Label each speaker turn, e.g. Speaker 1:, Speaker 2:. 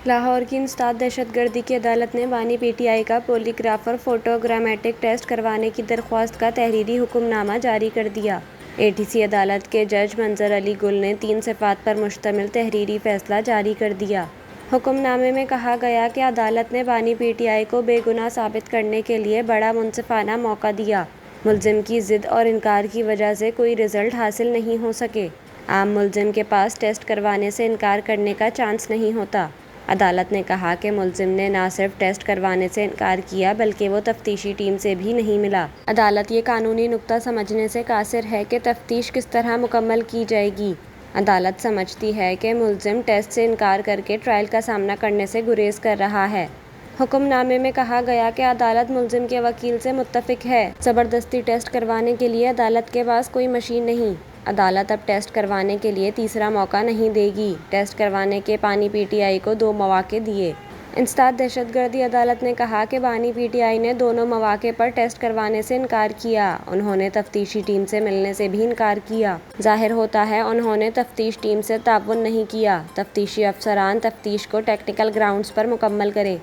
Speaker 1: لاہور کی انسداد دہشت گردی کی عدالت نے بانی پی ٹی آئی کا پولی گراف اور فوٹو گرامیٹک ٹیسٹ کروانے کی درخواست کا تحریری حکم نامہ جاری کر دیا۔ اے ٹی سی عدالت کے جج منظر علی گل نے 3 صفحات پر مشتمل تحریری فیصلہ جاری کر دیا۔ حکم نامے میں کہا گیا کہ عدالت نے بانی پی ٹی آئی کو بے گناہ ثابت کرنے کے لیے بڑا منصفانہ موقع دیا۔ ملزم کی ضد اور انکار کی وجہ سے کوئی رزلٹ حاصل نہیں ہو سکے۔ عام ملزم کے پاس ٹیسٹ کروانے سے انکار کرنے کا چانس نہیں ہوتا۔ عدالت نے کہا کہ ملزم نے نہ صرف ٹیسٹ کروانے سے انکار کیا بلکہ وہ تفتیشی ٹیم سے بھی نہیں ملا۔ عدالت یہ قانونی نکتہ سمجھنے سے قاصر ہے کہ تفتیش کس طرح مکمل کی جائے گی۔ عدالت سمجھتی ہے کہ ملزم ٹیسٹ سے انکار کر کے ٹرائل کا سامنا کرنے سے گریز کر رہا ہے۔ حکم نامے میں کہا گیا کہ عدالت ملزم کے وکیل سے متفق ہے۔ زبردستی ٹیسٹ کروانے کے لیے عدالت کے پاس کوئی مشین نہیں۔ عدالت اب ٹیسٹ کروانے کے لیے تیسرا موقع نہیں دے گی۔ ٹیسٹ کروانے کے بانی پی ٹی آئی کو 2 مواقع دیے۔ انسداد دہشت گردی عدالت نے کہا کہ بانی پی ٹی آئی نے دونوں مواقع پر ٹیسٹ کروانے سے انکار کیا۔ انہوں نے تفتیشی ٹیم سے ملنے سے بھی انکار کیا۔ ظاہر ہوتا ہے انہوں نے تفتیش ٹیم سے تعاون نہیں کیا۔ تفتیشی افسران تفتیش کو ٹیکنیکل گراؤنڈز پر مکمل کریں۔